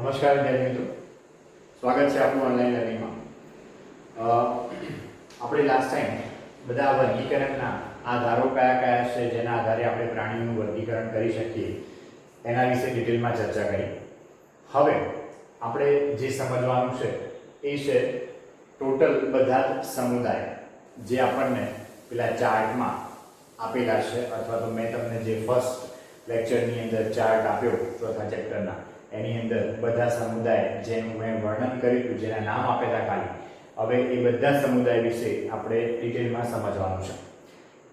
નમસ્કાર વિદ્યાર્થી મિત્રો, સ્વાગત છે આપણું ઓનલાઈન લર્નિંગમાં. આપણે લાસ્ટ ટાઈમ બધા વર્ગીકરણના આધારો કયા કયા છે જેના આધારે આપણે પ્રાણીઓનું વર્ગીકરણ કરી શકીએ એના વિશે ડિટેલમાં ચર્ચા કરી. હવે આપણે જે સમજવાનું છે એ છે ટોટલ બધા જ સમુદાય જે આપણને પેલા ચાર્ટમાં આપેલા છે, અથવા તો મેં તમને જે ફર્સ્ટ લેક્ચરની અંદર ચાર્ટ આપ્યો ચોથા ચેપ્ટરના, એની અંદર બધા સમુદાય જેનું મેં વર્ણન કર્યું હતું, જેના નામ આપેલા ખાલી, હવે એ બધા સમુદાય વિશે આપણે ડિટેલમાં સમજવાનું છે.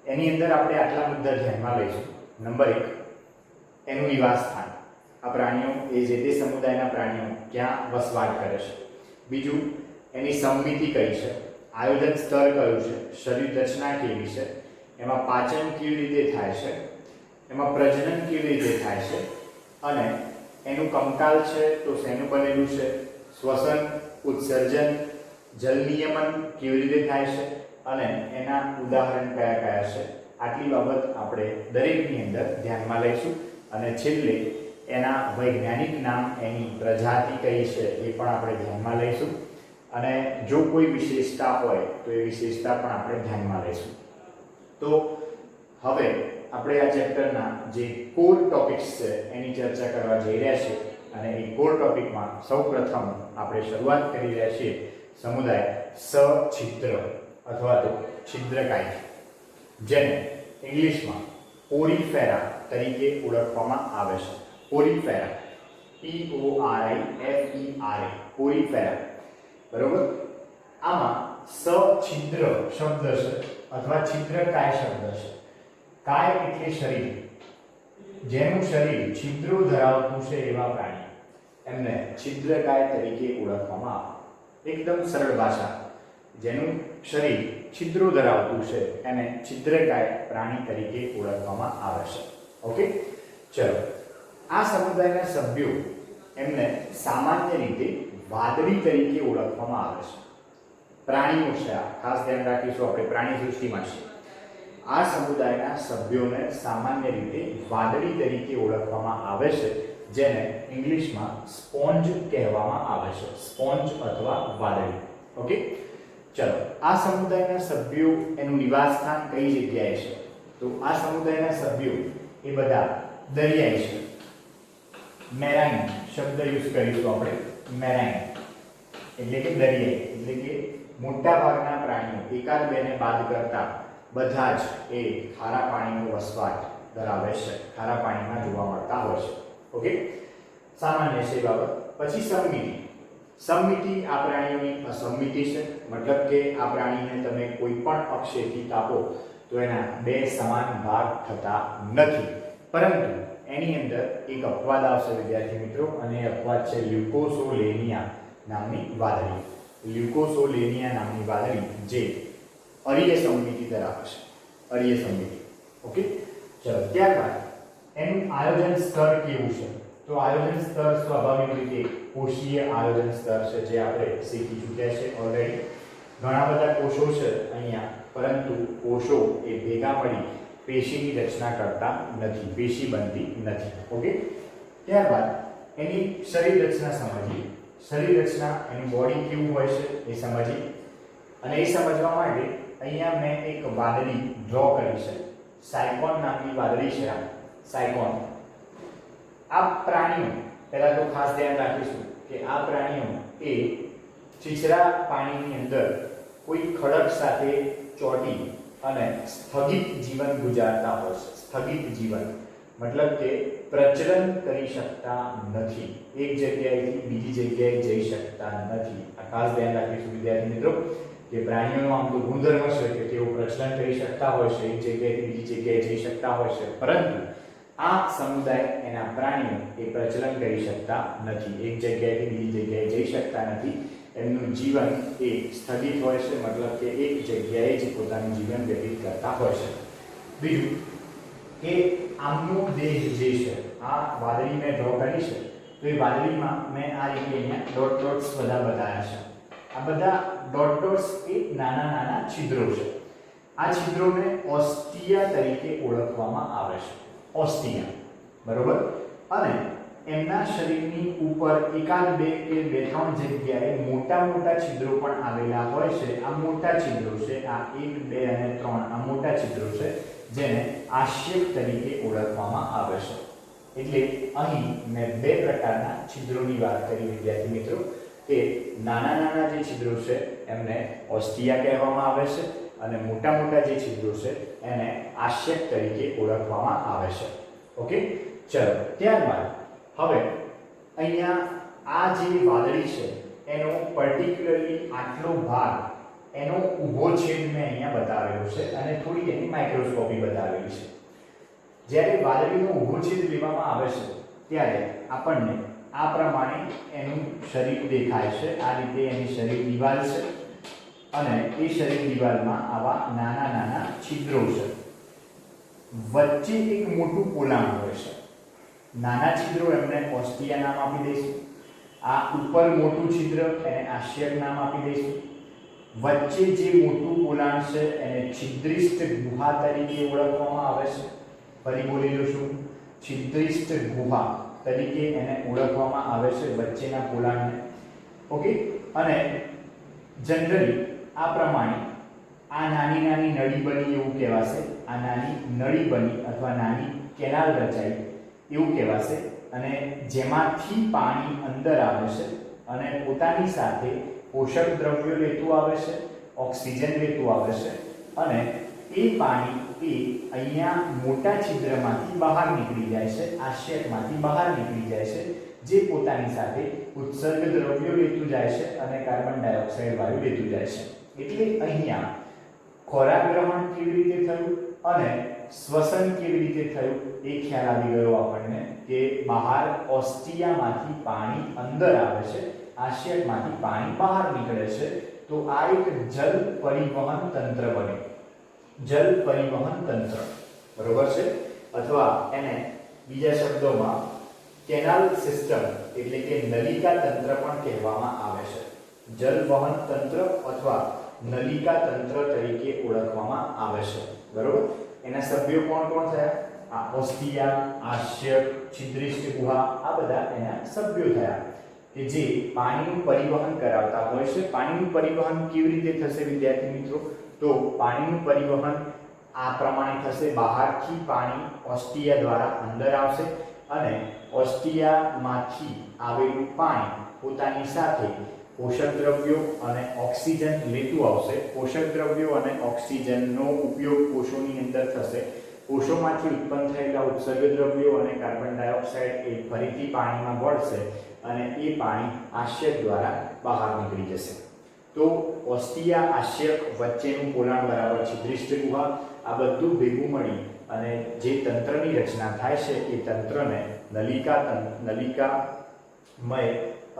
એની અંદર આપણે આટલા મુદ્દા ધ્યાનમાં લઈશું. નંબર 1, એનું નિવાસ સ્થાન. આ પ્રાણીઓ એ જે તે સમુદાયના પ્રાણીઓ ક્યાં વસવાટ કરે છે. બીજું, એની સમમિતિ કઈ છે, આયોજન સ્તર કયું છે, શરીર રચના કેવી છે, એમાં પાચન કેવી રીતે થાય છે, એમાં પ્રજનન કેવી રીતે થાય છે, અને એનું કંકાલ છે તો શેનું બનેલું છે, શ્વસન, ઉત્સર્જન, જલ નિયમન કેવી રીતે થાય છે, અને એના ઉદાહરણ કયા કયા છે. આટલી બાબત આપણે દરેકની અંદર ધ્યાનમાં લઈશું. અને છેલ્લે એના વૈજ્ઞાનિક નામ, એની પ્રજાતિ કઈ છે એ પણ આપણે ધ્યાનમાં લઈશું. અને જો કોઈ વિશેષતા હોય તો એ વિશેષતા પણ આપણે ધ્યાનમાં લઈશું. તો હવે આપણે આ ચેપ્ટરના જે કોર ટોપિક્સ છે એની ચર્ચા કરવા જઈ રહ્યા છીએ. અને એ કોર ટોપિકમાં સૌપ્રથમ આપણે શરૂઆત કરી રહ્યા છીએ સમુદાય સછિદ્ર અથવા તો છિદ્રકાય, જેને ઇંગ્લિશમાં પોરીફેરા તરીકે ઓળખવામાં આવે છે. પોરીફેરા, PORIFERA, પોરીફેરા, બરોબર. આમાં સછિદ્ર શબ્દ છે અથવા છિદ્રકાય શબ્દ છે. કાય એટલે શરીર, જેનું શરીર છિદ્રો ધરાવતું છે એવા પ્રાણી, એમને છિદ્રકાય તરીકે ઓળખવામાં આવે. એકદમ સરળ ભાષા, જેનું શરીર છિદ્રો ધરાવતું છે એને છિદ્રકાય પ્રાણી તરીકે ઓળખવામાં આવે છે. ઓકે, ચલો. આ સમુદાયના સભ્યો એમને સામાન્ય રીતે વાદળી તરીકે ઓળખવામાં આવે છે. પ્રાણીઓ છે, ખાસ ધ્યાન રાખીશું, આપણે પ્રાણી સૃષ્ટિમાં છે. આ સમુદાયના સભ્યોને સામાન્ય રીતે વાદળી તરીકે ઓળખવામાં આવે છે, જેને ઇંગ્લિશમાં સ્પોન્જ કહેવામાં આવે છે. સ્પોન્જ અથવા વાદળી. ઓકે, ચલો. આ સમુદાયના સભ્યો એનું નિવાસ સ્થાન કઈ જગ્યાએ છે? તો આ સમુદાયના સભ્યો એ બધા દરિયાઈ છે. મેરાઇન શબ્દ યુઝ કરીશું આપણે. મેરાઇન એટલે કે દરિયાઈ, એટલે કે મોટા ભાગના પ્રાણીઓ, એકાદ બેને બાદ કરતા બધા જ એ ખારા પાણીનો વસવાટ ધરાવે છે, ખારા પાણીમાં જોવા મળતા હોય છે. ઓકે, સામાન્ય છે બાબત. પછી સમમિતિ. સમમિતિ આ પ્રાણીઓની અસમમિતિ છે, મતલબ કે આ પ્રાણીને તમે કોઈ પણ અક્ષેથી કાપો તો એના બે સમાન ભાગ થતા નથી. પરંતુ એની અંદર એક અપવાદ આવશે વિદ્યાર્થી મિત્રો, અને એ અપવાદ છે લ્યુકોસોલેનિયા નામની વાદળી. લ્યુકોસોલેનિયા નામની વાદળી જે અરીય સમમિતિ ધરાવે છે. અરીય સમમિતિ. ઓકે, ચલો. ત્યારબાદ એનું આયોજન સ્તર કેવું છે? તો આયોજન સ્તર સ્વાભાવિક રીતે કોષીય આયોજન સ્તર છે, જે આપણે શીખી ચૂક્યા છે ઓલરેડી. ઘણા બધા કોષો છે અહીંયા, પરંતુ કોષો એ ભેગા મળી પેશીની રચના કરતા નથી, પેશી બનતી નથી. ઓકે, ત્યારબાદ એની શરીર રચના સમજીએ. શરીર રચના, એની બોડી કેવું હોય છે એ સમજીએ. અને એ સમજવા માટે અહીંયા મેં એક વાદળી ડ્રો કરી છે. સાયકોન નામની વાદળી છે. આ સાયકોન. આ પ્રાણીઓ, પહેલા તો ખાસ ધ્યાન રાખીશું કે આ પ્રાણીઓ એ છીછરા પાણીની અંદર કોઈ ખડક સાથે ચોંટી અને સ્થગિત જીવન ગુજારતા હોય છે. સ્થગિત જીવન મતલબ કે પ્રચલન કરી શકતા નથી, એક જગ્યાએથી બીજી જગ્યાએ જઈ શકતા નથી. આ ખાસ ધ્યાન રાખીશું વિદ્યાર્થી મિત્રો કે પ્રાણીઓનો આમ તો ગુણધર્મ છે કે તેઓ પ્રચલન કરી શકતા હોય છે, એક જગ્યાએથી બીજી જગ્યાએ જઈ શકતા હોય છે, પરંતુ આ સમુદાય એના પ્રાણીઓ એ પ્રચલન કરી શકતા નથી, એક જગ્યાએથી બીજી જગ્યાએ જઈ શકતા નથી. એમનું જીવન એ સ્થગિત હોય છે, મતલબ કે એક જગ્યાએ જ પોતાનું જીવન વ્યતીત કરતા હોય છે. બીજું કે આમનો દેહ જે છે, આ વાદળી મેં ડ્રો કરી છે, તો એ વાદળીમાં મેં આ રીતે અહીંયા ડોટ ડોટ્સ બધા બતાવ્યા છે. આ બધા ડોટ ડોટ્સ એ નાના નાના છિદ્રો છે. આ છિદ્રોને ઓસ્ટિયા તરીકે ઓળખવામાં આવે છે. ઓસ્ટિયા, બરોબર. અને એમના શરીરની ઉપર એકાદ બે કે બે ત્રણ જગ્યાએ મોટા મોટા છિદ્રો પણ આવેલા હોય છે. આ મોટા છિદ્રો છે, આ 1 2 અને 3 આ મોટા છિદ્રો છે જેને આશ્યક તરીકે ઓળખવામાં આવે છે. એટલે અહીં મેં બે પ્રકારના છિદ્રોની વાત કરી વિદ્યાર્થી મિત્રો કે નાના નાના જે છિદ્રો છે એમને ઓસ્ટિયા કહેવામાં આવે છે અને મોટા મોટા જે છિદ્રો છે એને આશ્યક તરીકે ઓળખવામાં આવે છે. ઓકે, ચલો ત્યારબાદ હવે અહીંયા આ જે વાદળી છે એનો પર્ટિક્યુલરલી આટલો ભાગ એનો ઊભો છેદ મેં અહીંયા બતાવેલો છે અને થોડી એની માઇક્રોસ્કોપી બતાવેલી છે. જ્યારે વાદળીનો ઊભો છેદ લેવામાં આવે છે ત્યારે આપણને આ પ્રમાણે એનું શરીર દેખાય છે. આ રીતે એની શરીર દિવાલ છે અને એ શરીર દિવાલમાં આવા નાના નાના છિદ્રો છે. વચ્ચે એક મોટું પોલાણ હોય છે. નાના છિદ્રો એમને ઓસ્ટિયા નામ આપી દઈશું. આ ઉપર મોટું છિદ્ર એને આશ્યક નામ આપી દઈશું. વચ્ચે જે મોટું પોલાણ છે એને છિદ્રિષ્ટ ગુહા તરીકે ઓળખવામાં આવે છે. ફરી બોલી લઉં છું, છિદ્રિષ્ટ ગુહા તરીકે એને ઓળખવામાં આવે છે વચ્ચેના પોલાણને. ઓકે, અને જનરલી આ પ્રમાણે આ નાની નાની નળી બની એવું કહેવાશે. આ નાની નળી બની અથવા નાની કેનાલ રચાઈ એવું કહેવાશે અને જેમાંથી પાણી અંદર આવે છે અને પોતાની સાથે પોષક દ્રવ્યો લેતું આવે છે, ઓક્સિજન લેતું આવે છે અને એ પાણી એ અહીંયા મોટા છિદ્રમાંથી બહાર નીકળી જાય છે, આશ્યકમાંથી બહાર નીકળી જાય છે, જે પોતાની સાથે ઉત્સર્ગ દ્રવ્યો લેતું જાય છે અને કાર્બન ડાયોક્સાઇડ વાયુ લેતું જાય છે. એટલે અહીંયા ખોરાક ગ્રહણ કેવી રીતે થયું અને શ્વસન કેવી રીતે થયું એ ખ્યાલ આવી ગયો આપણને કે બહાર ઓસ્ટિયામાંથી પાણી અંદર આવે છે, આશ્યકમાંથી પાણી બહાર નીકળે છે. તો આ એક જલ પરિવહન તંત્ર બને. જલ પરિવહન તંત્ર, બરોબર છે, અથવા એને બીજા શબ્દોમાં કેનાલ સિસ્ટમ એટલે કે નલિકા તંત્ર પણ કહેવામાં આવે છે. જલ વહન તંત્ર અથવા નલિકા તંત્ર તરીકે ઓળખવામાં આવે છે. બરોબર, એના સભ્યો કોણ કોણ થયા? આ ઓસ્ટિયા, આશ્યક, છિદ્રિષ્ટ ગુહા, આ બધા એના સભ્યો થયા કે જે પાણીનું પરિવહન કરાવતા હોય છે. પાણીનું પરિવહન કેવી રીતે થશે વિદ્યાર્થી મિત્રો? તો પાણીનું પરિવહન આ પ્રમાણે થશે. બહારથી પાણી ઓસ્ટિયા દ્વારા અંદર આવશે અને ઓસ્ટિયામાંથી આવેલું પાણી પોતાની સાથે પોષક દ્રવ્યો અને ઓક્સિજન લેતું આવશે. પોષક દ્રવ્યો અને ઓક્સિજનનો ઉપયોગ કોષોની અંદર થશે. કોષોમાંથી ઉત્પન્ન થયેલા ઉત્સર્ગ દ્રવ્યો અને કાર્બન ડાયોક્સાઇડ એ ફરીથી પાણીમાં ભળશે અને એ પાણી આશ્યક દ્વારા બહાર નીકળી જશે. તો ઓસ્ટિયા, આશ્યક, વચ્ચેનું પોલાણ બરાબર છિદ્રિષ્ટ ગુહા, આ બધું ભેગું મળી અને જે તંત્રની રચના થાય છે એ તંત્રને નલિકામય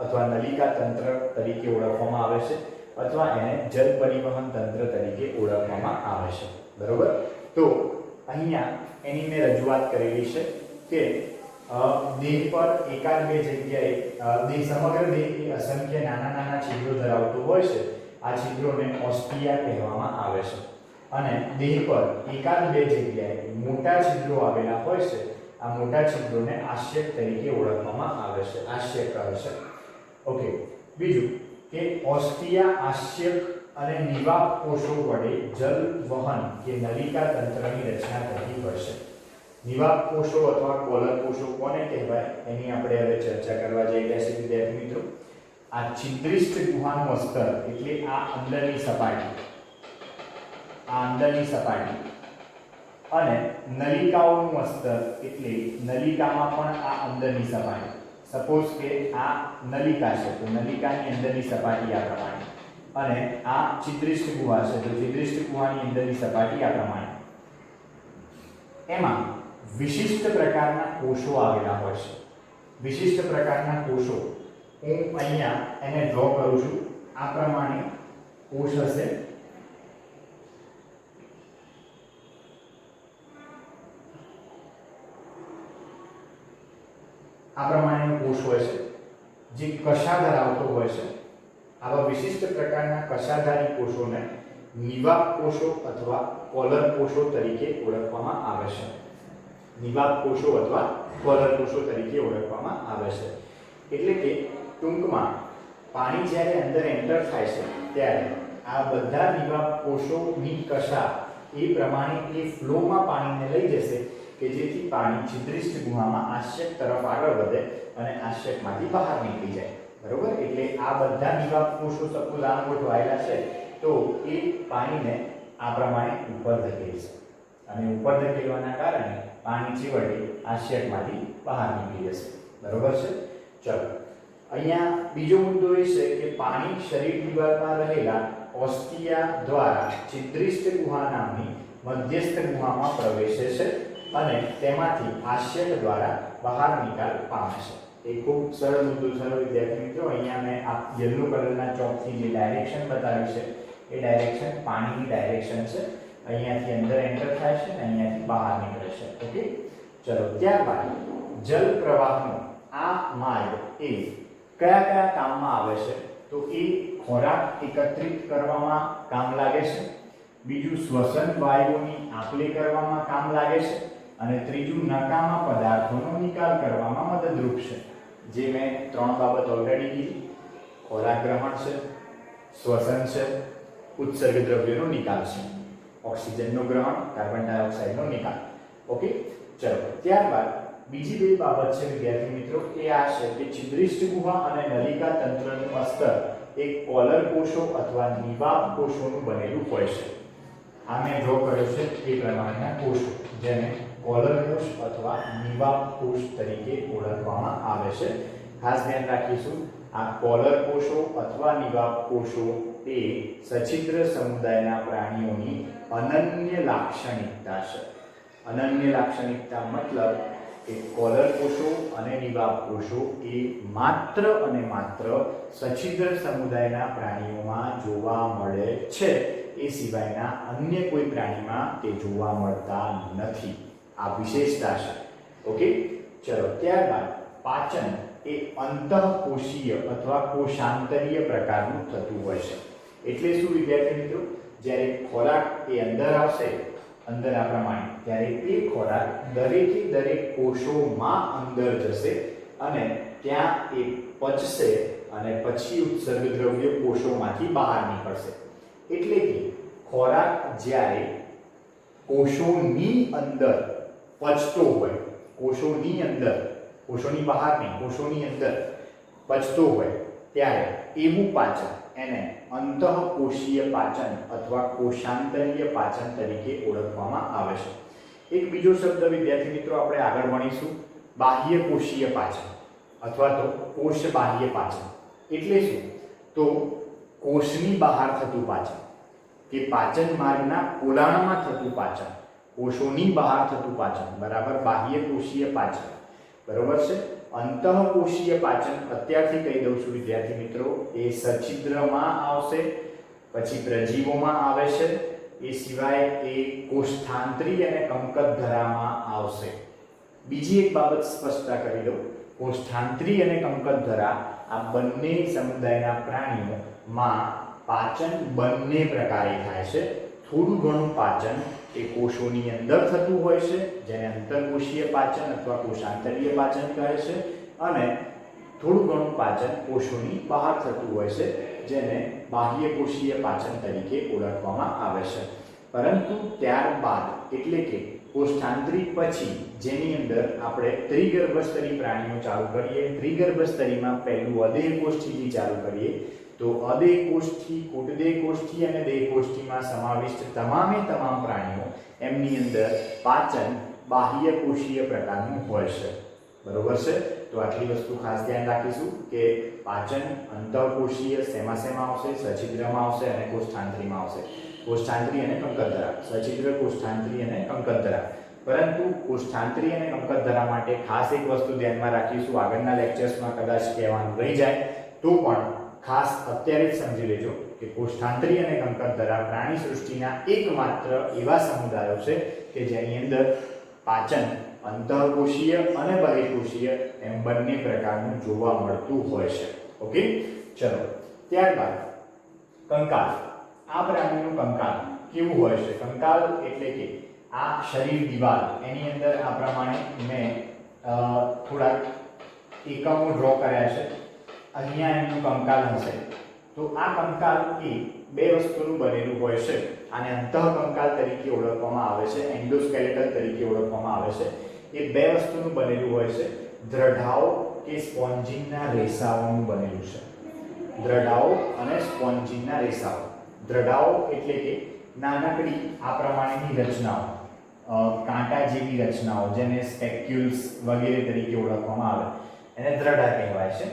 અથવા નલિકા તંત્ર તરીકે ઓળખવામાં આવે છે અથવા એને જલ પરિવહન તંત્ર તરીકે ઓળખવામાં આવે છે. બરોબર, તો અહીંયા એની મેં રજૂઆત કરેલી છે કે દેહ પર એકાદ બે જગ્યાએ સમગ્ર દેહ એ અસંખ્ય નાના નાના છિદ્રો ધરાવતો હોય છે. આ છિદ્રોને ઓસ્ટિયા કહેવામાં આવે છે અને દેહ પર એકાદ બે જગ્યાએ મોટા છિદ્રો આવેલા હોય છે. આ મોટા છિદ્રોને આશ્યક તરીકે ઓળખવામાં આવે છે, આશ્યક કહે છે. ઓકે, બીજું કે ઓસ્ટિયા, આશ્યક અને નિવાપ કોષો વડે જલ વહન કે નલિકા તંત્રની રચના થતી હોય છે. નિવાપ કોષો અથવા કોલર કોષો કોને કહેવાય એની આપણે હવે ચર્ચા કરવા જઈ રહ્યા છીએ વિદ્યાર્થી મિત્રો. આ છિદ્રિષ્ટ ગુહાનું અસ્તર એટલે આ અંદરની સપાટી અને નલિકાઓનું અસ્તર એટલે નલિકામાં પણ આ અંદરની સપાટી. સપોઝ કે આ નલિકા છે તો નલિકાની અંદરની સપાટી આ પ્રમાણે અને આ છિદ્રિષ્ટ ગુહા છે તો છિદ્રિષ્ટ ગુહાની અંદરની સપાટી આ પ્રમાણે. એમાં વિશિષ્ટ પ્રકારના કોષો આવેલા હોય છે. વિશિષ્ટ પ્રકારના કોષો હું અહીંયા એને ડ્રો કરું છું. આ પ્રમાણે કોષ હશે. આ પ્રમાણેનો કોષ હોય છે જે કશા ધરાવતો હોય છે. આવા વિશિષ્ટ પ્રકારના કશાધારી કોષોને નિવાપ કોષો અથવા કોલર કોષો તરીકે ઓળખવામાં આવે છે. નિવાપ કોષો અથવા કોલર કોષો તરીકે ઓળખવામાં આવે છે. એટલે કે ટૂંકમાં પાણી જ્યારે અંદર એન્ટર થાય છે ત્યારે આ બધા નિવાપ કોષોની કશા એ પ્રમાણે એ ફ્લોમાં પાણીને લઈ જશે કે જેથી પાણી છિદ્રિષ્ટ ગુહામાં આશ્ચક તરફ આગળ વધે અને આશ્ચકમાંથી બહાર નીકળી જાય. બરોબર. એટલે આ બધા નિવાપ કોષો સપોઝ આમ ગોઠવાયેલા છે તો એ પાણીને આ પ્રમાણે ઉપર ધકેલશે અને ઉપર ધકેલવાના કારણે પાણી છેવટે આશ્ચકમાંથી બહાર નીકળી જશે. બરોબર છે. ચલો અહીંયા બીજો મુદ્દો એ છે કે પાણી શરીર દિવાલમાં રહેલા ઓસ્ટિયા દ્વારા છિદ્રિષ્ટ ગુહા નામની મધ્યસ્થ ગુહામાં પ્રવેશે છે અને તેમાંથી આશ્ચક દ્વારા બહાર નિકાલ પામે છે. એ ખૂબ સરળ મુદ્દો છે વિદ્યાર્થી મિત્રો. અહીંયા મેં આ યલો કલરના ચોકથી જે ડાયરેક્શન બતાવી છે એ ડાયરેક્શન પાણીની ડાયરેક્શન છે. અહીંયાથી અંદર એન્ટર થાય છે અને અહીંયાથી બહાર નીકળે છે. ઓકે. ચલો ત્યારબાદ જલ પ્રવાહનો આ માર્ગ એ કયા કયા કામમાં આવે છે? તો એ ખોરાક એકત્રિત કરવામાં કામ લાગે છે, બીજું શ્વસન વાયુઓની આપ-લે કરવામાં કામ લાગે છે અને ત્રીજું નકામા પદાર્થોનો નિકાલ કરવામાં મદદરૂપ છે. જે મેં ત્રણ બાબત ઓલરેડી કીધી. ખોરાક ગ્રહણ છે, શ્વસન છે, ઉત્સર્ગ દ્રવ્યોનો નિકાલ છે. ઓક્સિજનનો ગ્રહણ, કાર્બન ડાયોક્સાઇડનો નિકાલ. ઓકે. ચલો ત્યારબાદ બીજી બે બાબત છે વિદ્યાર્થી મિત્રો એ આ છે કે છિદ્રિષ્ટ ગુહા અને નલિકા તંત્રનું અસ્તર એક કોલર કોષો અથવા નિવાપ કોષોનું બનેલું હોય છે. આ મેં ડ્રો કર્યો છે એ પ્રમાણેના કોષો જેને કોલર કોષ અથવા નિવાપ કોષ તરીકે ઓળખવામાં આવે છે. ખાસ ધ્યાન રાખીશું આ કોલર કોષો અથવા નિવાપ કોષો એ સછિદ્ર સમુદાયના પ્રાણીઓની અનન્ય લાક્ષણિકતા છે. અનન્ય લાક્ષણિકતા મતલબ કે કોલર કોષો અને નિવાપ કોષો એ માત્ર અને માત્ર સછિદ્ર સમુદાયના પ્રાણીઓમાં જોવા મળે છે. એ સિવાયના અન્ય કોઈ પ્રાણીમાં તે જોવા મળતા નથી. આ વિશેષતા છે. ઓકે. ચલો ત્યારબાદ પાચન એ અંતઃકોષીય અથવા કોષાંતરીય પ્રકારનું થતું હોય છે. એટલે શું વિદ્યાર્થી મિત્રો? જ્યારે ખોરાક એ અંદર આવશે અંદર આ પ્રમાણે ત્યારે એ ખોરાક દરેકે દરેક કોષોમાં અંદર જશે અને ત્યાં એ પચશે અને પછી ઉત્સર્ગ દ્રવ્ય કોષોમાંથી બહાર નીકળશે. એટલે કે ખોરાક જ્યારે કોષોની અંદર પચતો હોય, કોષોની અંદર, કોષોની બહાર નહીં, કોષોની અંદર પચતો હોય ત્યારે એવું પાચન એને અંતઃકોષીય પાચન અથવા કોષાંતરીય પાચન તરીકે ઓળખવામાં આવે છે. એક બીજો શબ્દ વિદ્યાર્થી મિત્રો આપણે આગળ ભણીશું, બાહ્ય કોષીય પાચન અથવા તો કોષ બાહ્ય પાચન. એટલે શું? તો કોષની બહાર થતું પાચન કે પાચન માર્ગના પોલાણમાં થતું પાચન, કોષોની બહાર થતું પાચન બરાબર બાહ્ય કોષીય પાચન. બરોબર છે. અંતઃકોષીય પાચન અત્યારથી કહી દઉં છું વિદ્યાર્થી મિત્રો એ સછિદ્રમાં આવશે, પછી પ્રજીવોમાં આવે છે, એ સિવાય એ કોષ્ઠાંત્રી અને કંકતધરામાં આવશે. બીજી એક બાબત સ્પષ્ટતા કરી દઉં, કોષ્ઠાંત્રી અને કંકતધરા આ બંને સમુદાયના પ્રાણીઓમાં પાચન બંને પ્રકારે થાય છે. થોડું ઘણું પાચન એ કોષોની અંદર થતું હોય છે જેને અંતર્કોષીય પાચન અથવા કોષાંતરીય પાચન કહે છે અને થોડું ઘણું પાચન કોષોની બહાર થતું હોય છે જેને બાહ્ય કોષીય પાચન તરીકે ઓળખવામાં આવે છે. પરંતુ ત્યારબાદ એટલે કે કોષ્ઠાંતરી પછી જેની અંદર આપણે ત્રિગર્ભસ્તરી પ્રાણીઓ ચાલુ કરીએ, ત્રિગર્ભસ્તરીમાં પહેલું અદેહ કોષ્ઠીથી ચાલુ કરીએ તો અદેહ કોષ્ઠી, કૂટદેહ કોષ્ઠી અને દેહ કોષ્ઠીમાં સમાવિષ્ટ તમામે તમામ પ્રાણીઓ એમની અંદર પાચન બાહ્ય કોષીય પ્રકારનું હોય છે. બરોબર છે. તો આટલી વસ્તુ ખાસ ધ્યાન રાખીશું કે પાચન અંતઃકોષીય શેમાં આવશે? સછિદ્રમાં આવશે અને કોષ્ઠાંતરીમાં આવશે. કોષ્ઠાંતરી અને કંકતધરા, સછિદ્ર, કોષ્ઠાંતરી અને કંકતધરા. પરંતુ કોષ્ઠાંતરી અને કંકતધરા માટે ખાસ એક વસ્તુ ધ્યાનમાં રાખીશું, આગળના લેક્ચર્સમાં કદાચ કહેવાનું રહી જાય તો પણ ખાસ અત્યારે જ સમજી લેજો કે કોષ્ઠાંતરી અને કંકતધરા પ્રાણી સૃષ્ટિના એકમાત્ર એવા સમુદાયો છે કે જેની અંદર પાચન અંતઃકોષીય અને બહિર્કોષીય એમ બંને પ્રકારનું જોવા મળતું હોય છે. ઓકે. ચલો ત્યારબાદ કંકાલ. આ પ્રાણીનું કંકાલ કેવું હોય છે? કંકાલ એટલે કે આ શરીર દિવાલ એની અંદર આ પ્રમાણે મેં થોડા એકમો ડ્રો કર્યા છે. અહીંયા એમનું કંકાલ હશે. તો આ કંકાલ એ બે વસ્તુનું બનેલું હોય છે. આને અંતઃકંકાલ તરીકે ઓળખવામાં આવે છે, એન્ડોસ્કેલેટલ તરીકે ઓળખવામાં આવે છે. એ બે વસ્તુનું બનેલું હોય છે. દ્રઢાઓ કે સ્પોન્જિનના રેસાઓનું બનેલું છે. દ્રઢાઓ અને સ્પોન્જિનના રેસાઓ. દ્રઢાઓ એટલે કે નાનકડી આ પ્રમાણેની રચનાઓ, કાંટા જેવી રચનાઓ જેને સ્પેક્યુલ્સ વગેરે તરીકે ઓળખવામાં આવે, એને દ્રઢા કહેવાય છે.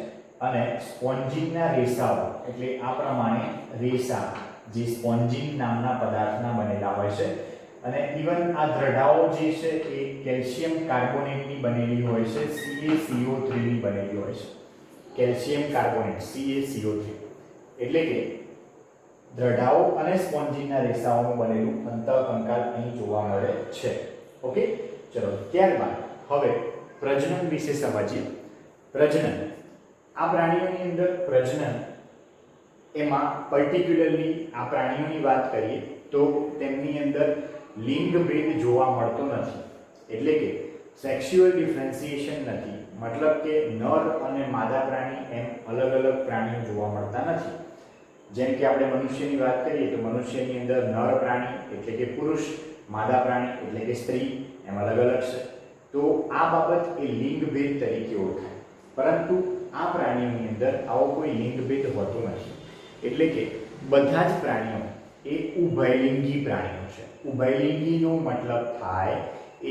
અને સ્પોન્જિનના રેસાઓ એટલે આ પ્રમાણે રેસા જે સ્પોન્જિન નામના પદાર્થના બનેલા હોય છે. અને ઇવન આ દ્રઢાઓ જે છે એ કેલ્શિયમ કાર્બોનેટની બનેલી હોય છે, CaCO3 ની બનેલી હોય છે. કેલ્શિયમ કાર્બોનેટ CaCO3 એટલે કે દ્રઢાઓ અને સ્પોન્જિનના રેસાઓનું બનેલું અંતઃકંકાલ અહીં જોવા મળે છે. ઓકે, ચલો ત્યારબાદ હવે પ્રજનન વિશે સમજીએ. પ્રજનન, આ પ્રાણીઓની અંદર પ્રજનન એમાં પર્ટિક્યુલરલી આ પ્રાણીઓની વાત કરીએ તો તેમની અંદર લિંગ ભેદ જોવા મળતો નથી. એટલે કે સેક્સ્યુઅલ ડિફરન્સિએશન નથી. મતલબ કે નર અને માદા પ્રાણી એમ અલગ અલગ પ્રાણીઓ જોવા મળતા નથી. જેમ કે આપણે મનુષ્યની વાત કરીએ તો મનુષ્યની અંદર નર પ્રાણી એટલે કે પુરુષ, માદા પ્રાણી એટલે કે સ્ત્રી એમ અલગ અલગ છે. તો આ બાબત એ લિંગ ભેદ તરીકે ઓળખાય. પરંતુ આ પ્રાણીઓની અંદર આવો કોઈ લિંગ ભેદ હોતો નથી. એટલે કે બધા જ પ્રાણીઓ એ ઉભયલિંગી પ્રાણીઓ છે. ઉભયલિંગીનો મતલબ થાય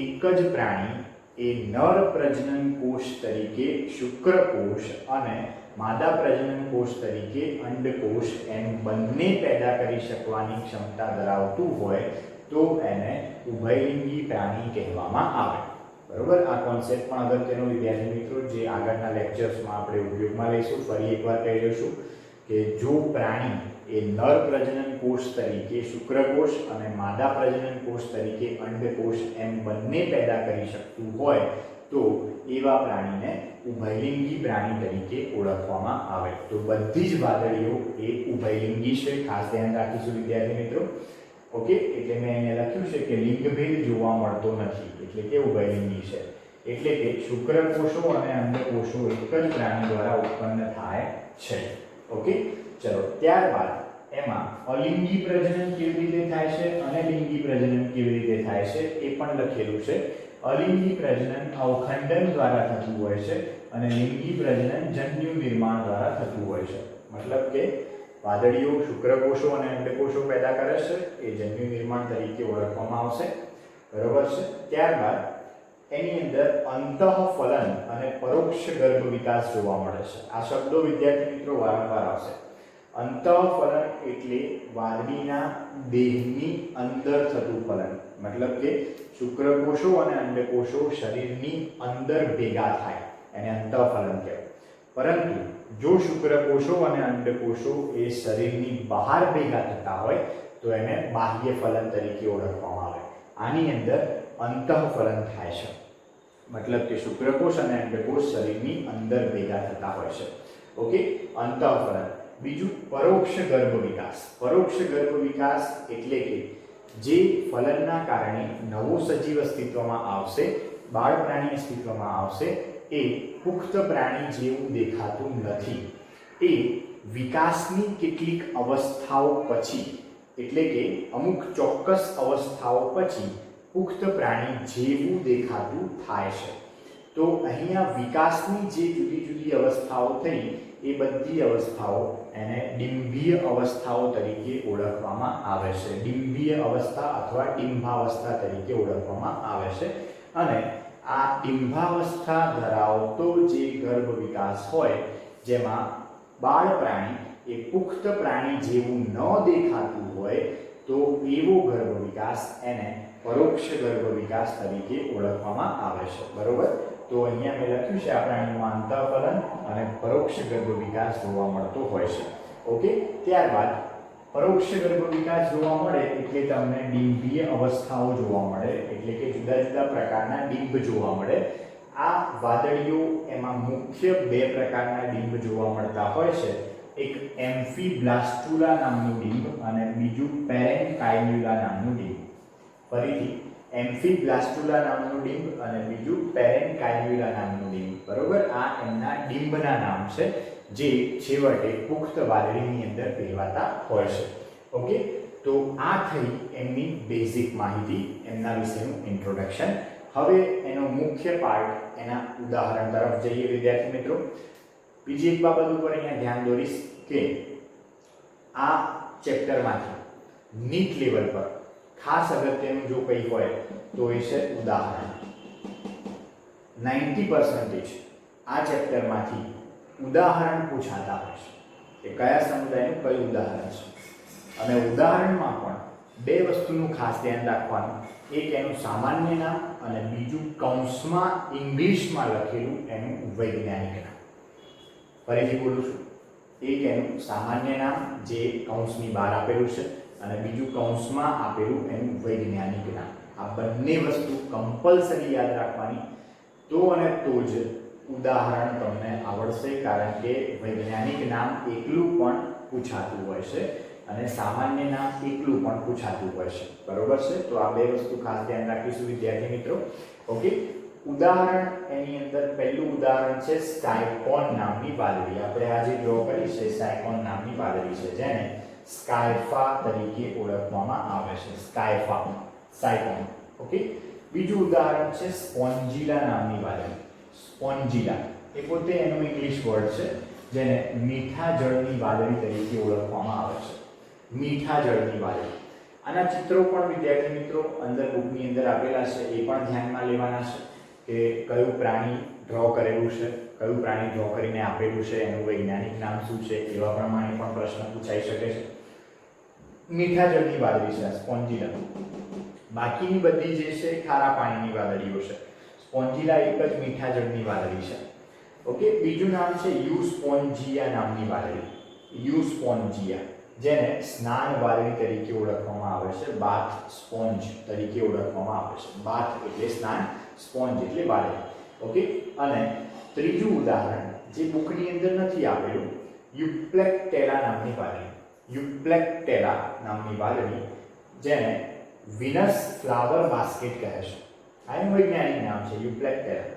એક જ પ્રાણી એ નર પ્રજનન કોષ તરીકે શુક્રકોષ અને માદા પ્રજનન કોષ તરીકે અંડકોષ એમ બંને પેદા કરી શકવાની ક્ષમતા ધરાવતું હોય તો એને ઉભયલિંગી પ્રાણી કહેવામાં આવે. બરોબર, આ કોન્સેપ્ટ પણ અગત્યનો વિદ્યાર્થી મિત્રો જે આગળના લેક્ચર્સમાં આપણે ઉપયોગમાં લઈશું. ફરી એકવાર કહી દઈશું કે જો પ્રાણી એ નર પ્રજનન કોષ તરીકે શુક્રકોષ અને માદા પ્રજનન કોષ તરીકે અંડકોષ એમ બંને પેદા કરી શકતું હોય તો એવા પ્રાણીને ઉભયલિંગી પ્રાણી તરીકે ઓળખવામાં આવે. તો બધી જ વાદળીઓ એ ઉભયલિંગી છે, ખાસ ધ્યાન રાખીશું વિદ્યાર્થી મિત્રો. ઓકે, એટલે મેં અહીંયા લખ્યું છે કે લિંગભેદ જોવા મળતો નથી એટલે કે ઉભયલિંગી છે. એટલે કે શુક્રકોષો અને અંડકોષો એક જ પ્રાણી દ્વારા ઉત્પન્ન થાય છે. ઓકે, ચલો ત્યારબાદ એમાં અલિંગી પ્રજનન કેવી રીતે થાય છે અને લિંગી પ્રજનન કેવી રીતે થાય છે એ પણ લખેલું છે. અલિંગી પ્રજનન અવખંડન દ્વારા થતું હોય છે અને લિંગી પ્રજનન જન્યુ નિર્માણ દ્વારા થતું હોય છે. મતલબ કે વાદળીઓ શુક્રકોષો અને અંડકોષો પેદા કરે છે, એ જન્યુ નિર્માણ તરીકે ઓળખવામાં આવશે. બરોબર છે. ત્યારબાદ એની અંદર અંતઃફલન અને પરોક્ષ ગર્ભ વિકાસ જોવા મળે છે. આ શબ્દો વિદ્યાર્થી મિત્રો વારંવાર આવશે. અંતઃફલન એટલે વાદળીના દેહની અંદર થતું ફલન. મતલબ કે શુક્રકોષો અને અંડકોષો શરીરની અંદર ભેગા થાય એને અંતઃફલન કહેવાય. પરંતુ જો શુક્રકોષો અને અંડકોષો એ શરીરની બહાર ભેગા થતા હોય તો એને બાહ્ય ફલન તરીકે ઓળખવામાં આવે. આની અંદર અંતઃફલન થાય છે. મતલબ કે શુક્રકોષ અને અંડકોષ શરીરની અંદર ભેગા થતા હોય છે. ઓકે, અંતઃફલન. બીજું પરોક્ષ ગર્ભ વિકાસ. પરોક્ષ ગર્ભ વિકાસ એટલે કે જે ફલનના કારણે નવો સજીવ અસ્તિત્વમાં આવશે, બાળ પ્રાણી અસ્તિત્વમાં આવશે, એ પુખ્ત પ્રાણી જેવું દેખાતું નથી. એ વિકાસની કેટલીક અવસ્થાઓ પછી એટલે કે અમુક ચોક્કસ અવસ્થાઓ પછી પુખ્ત પ્રાણી જેવું દેખાતું થાય છે. તો અહીંયા વિકાસની જે જુદી જુદી અવસ્થાઓ થઈ એ બધી અવસ્થાઓ એને ડિંભીય અવસ્થાઓ તરીકે ઓળખવામાં આવે છે. ડિંભીય અવસ્થા અથવા ડિંભાવસ્થા તરીકે ઓળખવામાં આવે છે. અને આ ડિંભાવસ્થા ધરાવતો જે ગર્ભ વિકાસ હોય જેમાં બાળ પ્રાણી એ પુખ્ત પ્રાણી જેવું ન દેખાતું હોય તો એવો ગર્ભ વિકાસ એને પરોક્ષ ગર્ભ વિકાસ તરીકે ઓળખવામાં આવે છે. બરોબર, તો અહીંયા મેં લખ્યું છે આ પ્રાણીમાં અંતઃફલન અને પરોક્ષ ગર્ભ વિકાસ જોવા મળતો હોય છે. ઓકે, ત્યારબાદ પરોક્ષ ગર્ભ વિકાસ જોવા મળે એટલે તમને ડિંભીય અવસ્થાઓ જોવા મળે એટલે કે જુદા જુદા પ્રકારના ડિંભ જોવા મળે. આ વાદળીઓ એમાં મુખ્ય બે પ્રકારના ડિંભ જોવા મળતા હોય છે. એક એમ્ફીબ્લાસ્ટુલા નામનું ડિંભ અને બીજું પેરેન્કાઇમ્યુલા નામનું ડિંભ. ફરીથી એમ્ફીબ્લાસ્ટુલા નામનું ડિંબ અને બીજું પેરેન્કાઇલ્યુલા નામનું ડિંબ. બરોબર, આ એમના ડિંબના નામ છે જે છેવટે પુખ્ત વાદળીની અંદર પહેરવાતા હોય છે. ઓકે, તો આ થઈ એમની બેઝિક માહિતી, એમના વિશેનું ઇન્ટ્રોડક્શન. હવે એનો મુખ્ય પાર્ટ, એના ઉદાહરણ તરફ જઈએ વિદ્યાર્થી મિત્રો. બીજી એક બાબત ઉપર અહીંયા ધ્યાન દોરીશ કે આ ચેપ્ટરમાંથી નીટ લેવલ પર ખાસ અગત્યનું જો કંઈ હોય તો એ છે ઉદાહરણ. 90% આ ચેપ્ટરમાંથી ઉદાહરણ પૂછાતા હોય છે કે કયા સમુદાયનું કયું ઉદાહરણ છે. અને ઉદાહરણમાં પણ બે વસ્તુનું ખાસ ધ્યાન રાખવાનું, એક એનું સામાન્ય નામ અને બીજું કૌંસમાં ઇંગ્લિશમાં લખેલું એનું વૈજ્ઞાનિક નામ. ફરીથી બોલું છું, એક એનું સામાન્ય નામ જે કૌંસની બહાર આપેલું છે અને બીજું કૌંસમાં આપેલું એનું વૈજ્ઞાનિક નામ. આ બંને વસ્તુ કમ્પલસરી યાદ રાખવાની, તો અને તો જ ઉદાહરણ તમને આવડશે. કારણ કે વૈજ્ઞાનિક નામ એકલું પણ પૂછાતું હોય છે અને સામાન્ય નામ એકલું પણ પૂછાતું હોય છે. બરોબર છે, તો આ બે વસ્તુ ખાસ ધ્યાન રાખીશું વિદ્યાર્થી મિત્રો. ઓકે, ઉદાહરણ એની અંદર પહેલું ઉદાહરણ છે સ્કાયકોન નામની વાદળી. આપણે આજે ડ્રો કરી છે સ્કાયકોન નામની વાદળી છે, જેને સ્કાયફા તરીકે ઓળખવામાં આવે છે. સ્કાયફા, સ્કાયકોન. ઓકે, બીજું ઉદાહરણ છે સ્પોન્જીલા નામની વાદળી. સ્પોન્જીલા એ પોતે એનો ઇંગ્લિશ વર્ડ છે, જેને મીઠા જળની વાદળી તરીકે ઓળખવામાં આવે છે. મીઠા જળની વાદળી. આના ચિત્રો પણ વિદ્યાર્થી મિત્રો અંદર બુકની અંદર આપેલા છે, એ પણ ધ્યાનમાં લેવાના છે કે કયું પ્રાણી ડ્રો કરેલું છે, કયું પ્રાણી ડ્રો કરીને આપેલું છે, એનું વૈજ્ઞાનિક નામ શું છે, એવા પ્રમાણે પણ પ્રશ્ન પૂછાઈ શકે છે. મીઠા જળની વાદળી છે સ્પોન્જીલા. બાકીની બધી જે છે ખારા પાણીની વાદળીઓ છે. સ્પોન્જીલા એક જ મીઠા જળની વાદળી છે. ઓકે, બીજું નામ છે યુસ્પોન્જિયા નામની વાદળી. યુસ્પોન્જિયા, જેને સ્નાન વાદળી તરીકે ઓળખવામાં આવે છે. બાથ સ્પોન્જ તરીકે ઓળખવામાં આવે છે. બાથ એટલે સ્નાન, સ્પોન્જ એટલે વાદળી. ઓકે, અને ત્રીજું ઉદાહરણ જે બુકની અંદર નથી આપેલું, યુપ્લેક્ટેલા નામની વાદળી. યુપ્લેક્ટેલા નામની વાદળી, જેને વિનસ ફ્લાવર બાસ્કેટ કહે છે. આ એનું વૈજ્ઞાનિક નામ છે યુપ્લેક્ટેલા.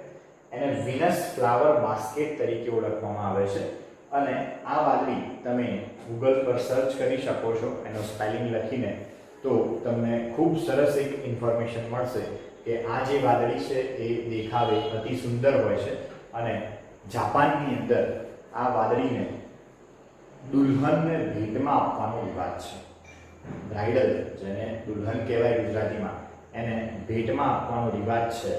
એને વિનસ ફ્લાવર બાસ્કેટ તરીકે ઓળખવામાં આવે છે. અને આ વાદળી તમે ગૂગલ પર સર્ચ કરી શકો છો, એનો સ્પેલિંગ લખીને, તો તમને ખૂબ સરસ એક ઇન્ફોર્મેશન મળશે કે આ જે વાદળી છે એ દેખાવે અતિ સુંદર હોય છે. અને જાપાનની અંદર આ વાદળીને દુલ્હનને ભેટમાં આપવાનો રિવાજ છે. બ્રાઇડલ, જેને દુલ્હન કહેવાય ગુજરાતીમાં, એને ભેટમાં આપવાનો રિવાજ છે.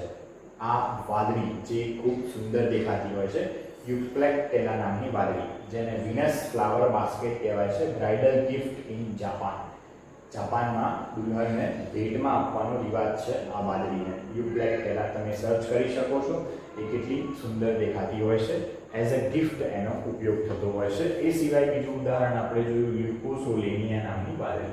આ વાદળી જે ખૂબ સુંદર દેખાતી હોય છે, યુપ્લેક્ટેલા નામની વાદળી, જેને વિનસ ફ્લાવર બાસ્કેટ કહેવાય છે. Bridal gift in Japan. જાપાનમાં દુલ્હનને ભેટમાં આપવાનો રિવાજ છે આ વાદળીને. યુપ્લેક્ટેલા તમે સર્ચ કરી શકો છો, એ કેટલી સુંદર દેખાતી હોય છે. એઝ અ ગિફ્ટ એનો ઉપયોગ થતો હોય છે. એ સિવાય બીજું ઉદાહરણ આપણે જોયું લ્યુકોસોલેનિયા નામની વાદળી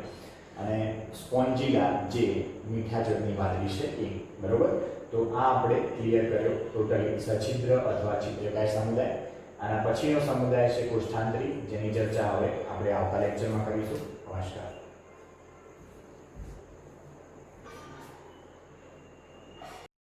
અને સ્પોન્જીલા જે મીઠા જળની વાદળી છે એ. બરોબર, તો આ આપણે ક્લિયર કર્યો ટોટલી સછિદ્ર અથવા છિદ્રકાય સમુદાય. આના પછીનો સમુદાય છે કોષ્ઠાંતરી, જેની ચર્ચા હવે આપણે આવતા લેક્ચરમાં કરીશું. નમસ્કાર.